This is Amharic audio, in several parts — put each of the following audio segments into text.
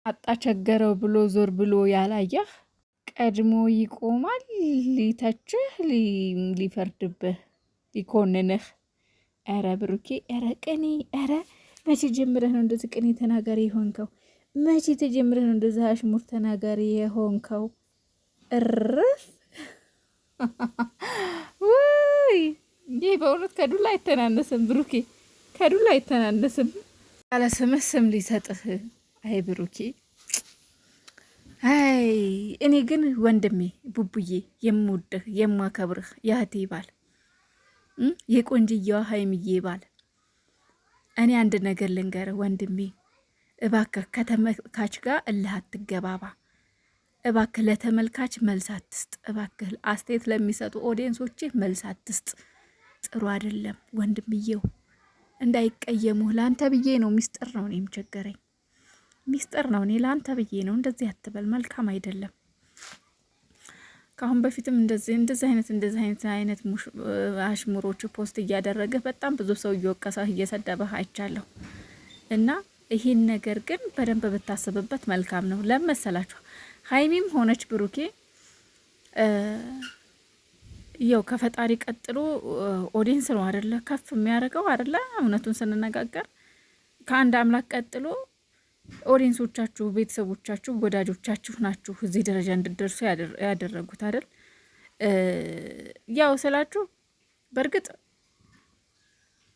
አጣቸገረው ብሎ ዞር ብሎ ያላየህ ቀድሞ ይቆማል ሊተችህ ሊፈርድብህ ሊኮንንህ። ኧረ ብሩኬ ኧረ ቅኔ ኧረ መቼ ጀምረህ ነው እንደዚህ ቅኔ ተናጋሪ የሆንከው? መቼ ተጀምረህ ነው እንደዚህ አሽሙር ተናጋሪ የሆንከው? እርፍ ውይ! ይህ በእውነት ከዱላ አይተናነስም ብሩኬ፣ ከዱላ አይተናነስም። ያለ ስምህ ስም ሊሰጥህ። አይ ብሩኬ አይ እኔ ግን ወንድሜ ቡቡዬ የምወድህ የማከብርህ የእህቴ ባል የቆንጅየዋ ሀይምዬ ባል እኔ አንድ ነገር ልንገርህ ወንድሜ፣ እባክህ ከተመልካች ጋር እልህ አትገባባ። እባክህ ለተመልካች መልስ አትስጥ። እባክህ አስተያየት ለሚሰጡ ኦዲየንሶችህ መልስ አትስጥ። ጥሩ አይደለም ወንድምየው፣ እንዳይቀየሙህ። ለአንተ ብዬ ነው፣ ሚስጥር ነው። እኔም ቸገረኝ፣ ሚስጥር ነው። እኔ ለአንተ ብዬ ነው። እንደዚህ አትበል፣ መልካም አይደለም። ከአሁን በፊትም እንደዚህ አይነት አሽሙሮች ፖስት እያደረገህ በጣም ብዙ ሰው እየወቀሰህ እየሰደበህ አይቻለሁ። እና ይህን ነገር ግን በደንብ ብታስብበት መልካም ነው። ለመሰላችሁ ሀይሚም ሆነች ብሩኬ ያው ከፈጣሪ ቀጥሎ ኦዲየንስ ነው አይደለ? ከፍ የሚያደርገው አይደለ? እውነቱን ስንነጋገር ከአንድ አምላክ ቀጥሎ ኦዲየንሶቻችሁ፣ ቤተሰቦቻችሁ፣ ወዳጆቻችሁ ናችሁ እዚህ ደረጃ እንድደርሱ ያደረጉት አይደል? ያው ስላችሁ በእርግጥ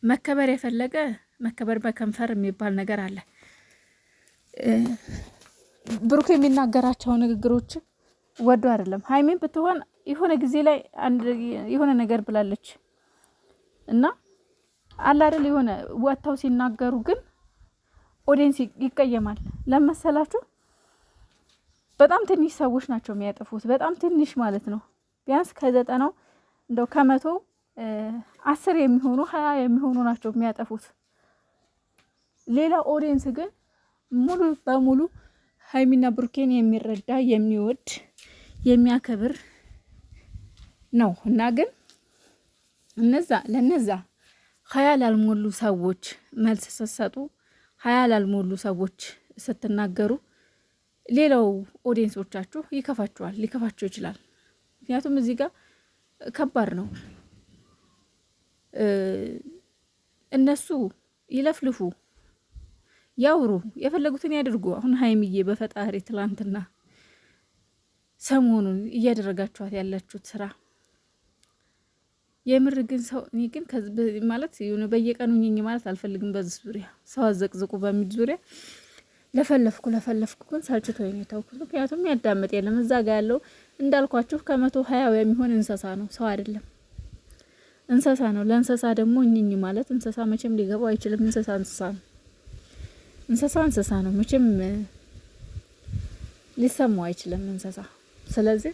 መከበር የፈለገ መከበር በከንፈር የሚባል ነገር አለ። ብሩክ የሚናገራቸው ንግግሮች ወዶ አይደለም። ሀይሚን ብትሆን የሆነ ጊዜ ላይ የሆነ ነገር ብላለች እና አለ አይደል? የሆነ ወጥተው ሲናገሩ ግን ኦዲየንስ ይቀየማል። ለመሰላችሁ በጣም ትንሽ ሰዎች ናቸው የሚያጠፉት፣ በጣም ትንሽ ማለት ነው። ቢያንስ ከ90 እንደው ከ100 10 የሚሆኑ 20 የሚሆኑ ናቸው የሚያጠፉት። ሌላ ኦዲየንስ ግን ሙሉ በሙሉ ሀይሚና ብሩኬን የሚረዳ የሚወድ የሚያከብር ነው እና ግን ለነዛ 20 ላልሞሉ ሰዎች መልስ ስትሰጡ፣ 20 ላልሞሉ ሰዎች ስትናገሩ ሌላው ኦዲየንሶቻችሁ ይከፋችኋል፣ ሊከፋችሁ ይችላል። ምክንያቱም እዚህ ጋር ከባድ ነው። እነሱ ይለፍልፉ ያውሩ፣ የፈለጉትን ያድርጉ። አሁን ሀይሚዬ በፈጣሪ ትላንትና ሰሞኑን እያደረጋችኋት ያላችሁት ስራ የምር ግን ሰው እኔ ግን ማለት የሆነ በየቀኑ ኝኝ ማለት አልፈልግም። በዚህ ዙሪያ ሰው አዘቅዝቁ በሚል ዙሪያ ለፈለፍኩ ግን ሳልችቶኝ ነው የተውኩት። ምክንያቱም ያዳምጥ የለም። እዛ ጋር ያለው እንዳልኳችሁ ከ120 የሚሆን እንስሳ ነው፣ ሰው አይደለም። እንስሳ ነው። ለእንስሳ ደግሞ ኝኝ ማለት እንስሳ መቼም ሊገባው አይችልም። እንስሳ ነው መቼም ሊሰማው አይችልም እንስሳ። ስለዚህ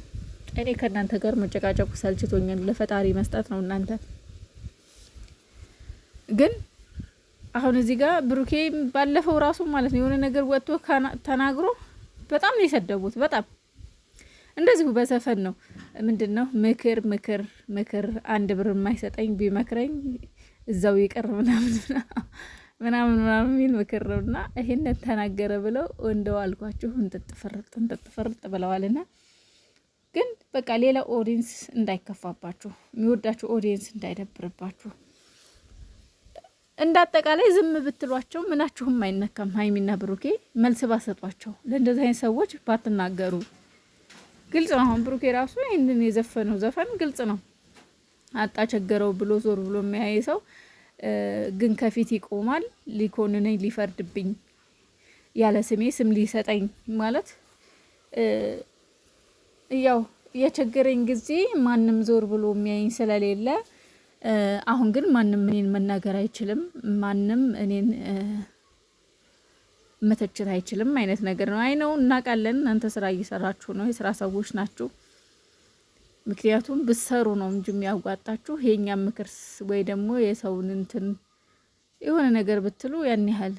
እኔ ከእናንተ ጋር መጨቃጨቁ ሰልችቶኛል። ለፈጣሪ መስጠት ነው። እናንተ ግን አሁን እዚህ ጋር ብሩኬ ባለፈው ራሱ ማለት ነው የሆነ ነገር ወጥቶ ተናግሮ በጣም ነው የሰደቡት። በጣም እንደዚሁ በሰፈን ነው ምንድነው ምክር አንድ ብር የማይሰጠኝ ቢመክረኝ እዛው ይቀር ምናምን የሚል ምክር ነውና ይሄን ተናገረ ብለው እንደው አልኳችሁ እንጥጥፈርጥ ብለዋልና ግን በቃ ሌላ ኦዲየንስ እንዳይከፋባችሁ፣ የሚወዳችሁ ኦዲየንስ እንዳይደብርባችሁ፣ እንዳጠቃላይ ዝም ብትሏቸው ምናችሁም አይነካም። ሀይሚና ብሩኬ መልስ ባሰጧቸው፣ ለእንደዚህ አይነት ሰዎች ባትናገሩ ግልጽ ነው። አሁን ብሩኬ ራሱ ይህንን የዘፈነው ዘፈን ግልጽ ነው። አጣቸገረው ብሎ ዞር ብሎ የሚያይ ሰው ግን ከፊት ይቆማል ሊኮንነኝ ሊፈርድብኝ ያለ ስሜ ስም ሊሰጠኝ ማለት ያው የቸገረኝ ጊዜ ማንም ዞር ብሎ የሚያይኝ ስለሌለ አሁን ግን ማንም እኔን መናገር አይችልም፣ ማንም እኔን መተቸት አይችልም አይነት ነገር ነው። አይ ነው እናውቃለን፣ እናንተ ስራ እየሰራችሁ ነው፣ የስራ ሰዎች ናችሁ። ምክንያቱም ብትሰሩ ነው እንጂ የሚያዋጣችሁ የኛም ምክር ወይ ደግሞ የሰውን እንትን የሆነ ነገር ብትሉ ያን ያህል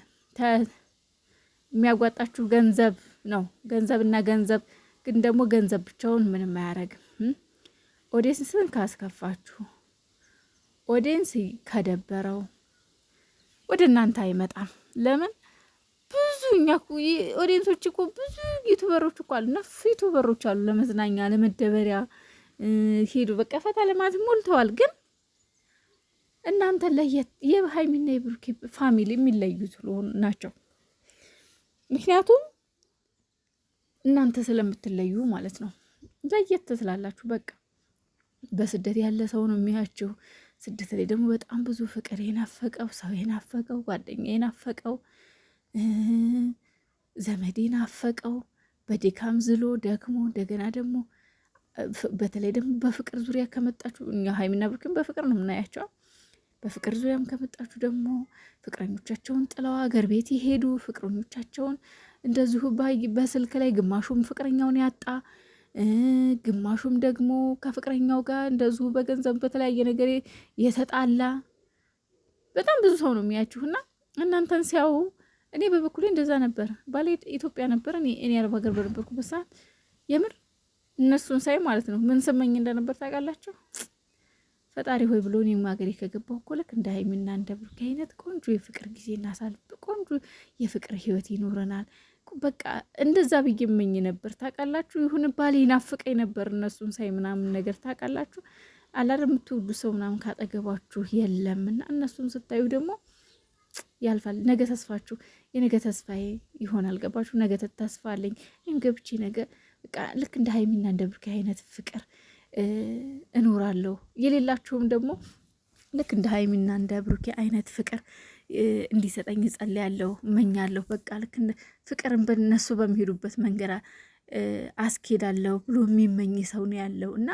የሚያዋጣችሁ ገንዘብ ነው። ገንዘብና ገንዘብ ግን ደግሞ ገንዘብ ብቻውን ምንም አያረግም። ኦዲየንስን ካስከፋችሁ፣ ኦዲየንስ ከደበረው ወደ እናንተ አይመጣም። ለምን? ብዙ ብዙ እኛ ኦዲየንሶች እኮ ብዙ ዩቱበሮች እኮ አሉ፣ ነፍ ዩቱበሮች አሉ፣ ለመዝናኛ ለመደበሪያ ሄዱ በቃ ፈታ ለማለት ሞልተዋል። ግን እናንተ ለየት የሀይሚና የብሩኬ ፋሚሊ የሚለዩ ስለሆኑ ናቸው። ምክንያቱም እናንተ ስለምትለዩ ማለት ነው። ለየት ስላላችሁ በቃ በስደት ያለ ሰው ነው የሚያችሁ። ስደት ላይ ደግሞ በጣም ብዙ ፍቅር የናፈቀው ሰው የናፈቀው ጓደኛ የናፈቀው ዘመድ የናፈቀው በድካም ዝሎ ደክሞ እንደገና ደግሞ በተለይ ደግሞ በፍቅር ዙሪያ ከመጣችሁ እኛ ሀይሚና ብሩክን በፍቅር ነው የምናያቸው። በፍቅር ዙሪያም ከመጣችሁ ደግሞ ፍቅረኞቻቸውን ጥለው ሀገር ቤት የሄዱ ፍቅረኞቻቸውን እንደዚሁ በስልክ ላይ ግማሹም ፍቅረኛውን ያጣ ግማሹም ደግሞ ከፍቅረኛው ጋር እንደዚሁ በገንዘብ በተለያየ ነገር የተጣላ በጣም ብዙ ሰው ነው የሚያችሁና እናንተን ሲያዩ እኔ በበኩሌ እንደዛ ነበር። ባሌ ኢትዮጵያ ነበር፣ እኔ አረብ ሀገር በነበርኩበት ሰዓት የምር እነሱን ሳይ ማለት ነው ምን ስመኝ እንደነበር ታውቃላችሁ? ፈጣሪ ሆይ ብሎ እኔም ሀገሬ ከገባሁ እኮ ልክ እንደ ሀይሚና እንደ ብሩክ አይነት ቆንጆ የፍቅር ጊዜ እናሳልፍ፣ ቆንጆ የፍቅር ህይወት ይኖረናል። በቃ እንደዛ ብዬ እመኝ ነበር ታውቃላችሁ። ይሁን ባሌ ናፍቀኝ ነበር እነሱን ሳይ ምናምን ነገር ታውቃላችሁ። አላረ የምትወዱ ሰው ምናምን ካጠገባችሁ የለምና እነሱን ስታዩ ደግሞ ያልፋል። ነገ ተስፋችሁ የነገ ተስፋዬ ይሆናል። ገባችሁ? ነገ ተስፋ አለኝ እኔም ገብቼ ነገ በቃ ልክ እንደ ሀይሚና እንደ ብሩክ አይነት ፍቅር እኖራለሁ። የሌላችሁም ደግሞ ልክ እንደ ሀይሚና እንደ ብሩኬ አይነት ፍቅር እንዲሰጠኝ እጸልያለሁ፣ እመኛለሁ። በቃ ልክ ፍቅርን በነሱ በሚሄዱበት መንገድ አስኬዳለሁ ብሎ የሚመኝ ሰው ነው ያለው እና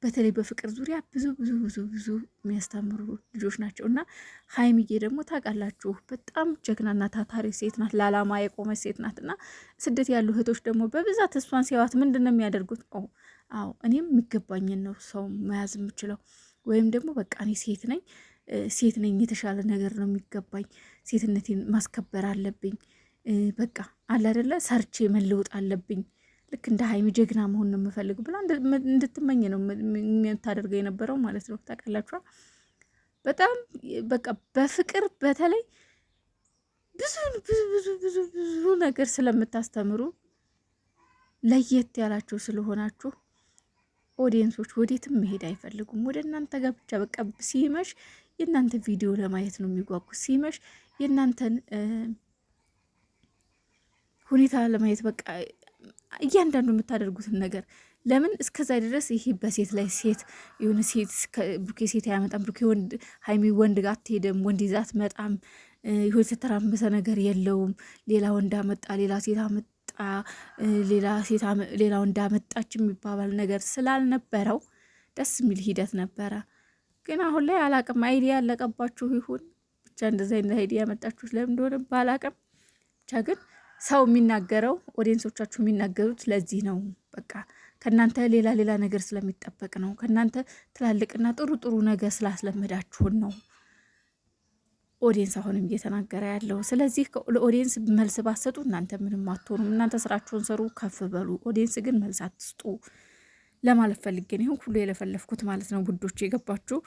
በተለይ በፍቅር ዙሪያ ብዙ ብዙ ብዙ ብዙ የሚያስተምሩ ልጆች ናቸው እና ሀይሚዬ ደግሞ ታውቃላችሁ በጣም ጀግናና ታታሪ ሴት ናት፣ ለዓላማ የቆመች ሴት ናት እና ስደት ያሉ እህቶች ደግሞ በብዛት እሷን ሲያዋት ምንድን ነው የሚያደርጉት? አዎ እኔም የሚገባኝን ነው ሰው መያዝ የምችለው ወይም ደግሞ በቃ እኔ ሴት ነኝ የተሻለ ነገር ነው የሚገባኝ፣ ሴትነቴን ማስከበር አለብኝ፣ በቃ አለ አይደለ ሰርቼ መለወጥ አለብኝ፣ ልክ እንደ ሀይሚ ጀግና መሆን ነው የምፈልግ ብላ እንድትመኝ ነው የምታደርገው የነበረው ማለት ነው። ታውቃላችኋ በጣም በቃ በፍቅር በተለይ ብዙ ብዙ ብዙ ብዙ ብዙ ነገር ስለምታስተምሩ ለየት ያላችሁ ስለሆናችሁ ኦዲየንሶች ወዴትም መሄድ አይፈልጉም። ወደ እናንተ ጋር ብቻ በቃ ሲመሽ የእናንተ ቪዲዮ ለማየት ነው የሚጓጉ። ሲመሽ የእናንተን ሁኔታ ለማየት በቃ እያንዳንዱ የምታደርጉትን ነገር ለምን እስከዛ ድረስ ይሄ በሴት ላይ ሴት የሆነ ሴት ብሩኬ ሴት አያመጣም፣ ብሩኬ ወንድ ሀይሚ ወንድ ጋር አትሄድም፣ ወንድ ይዛ አትመጣም፣ ይሁን የተተራመሰ ነገር የለውም። ሌላ ወንድ አመጣ፣ ሌላ ሴት አመጣ፣ ሌላ ወንድ አመጣች የሚባባል ነገር ስላልነበረው ደስ የሚል ሂደት ነበረ። ግን አሁን ላይ አላቅም አይዲያ ያለቀባችሁ ይሁን ብቻ እንደዚ አይነት አይዲያ ያመጣችሁት ለምን እንደሆነ ባላቅም ብቻ ግን ሰው የሚናገረው ኦዲየንሶቻችሁ የሚናገሩት ለዚህ ነው። በቃ ከእናንተ ሌላ ሌላ ነገር ስለሚጠበቅ ነው። ከእናንተ ትላልቅና ጥሩ ጥሩ ነገር ስላስለመዳችሁን ነው ኦዲየንስ አሁንም እየተናገረ ያለው። ስለዚህ ለኦዲየንስ መልስ ባሰጡ እናንተ ምንም አትሆኑም። እናንተ ስራችሁን ሰሩ፣ ከፍ በሉ። ኦዲየንስ ግን መልስ አትስጡ ለማለት ፈልጌ ነው ይሁን ሁሉ የለፈለፍኩት ማለት ነው ውዶች። የገባችሁ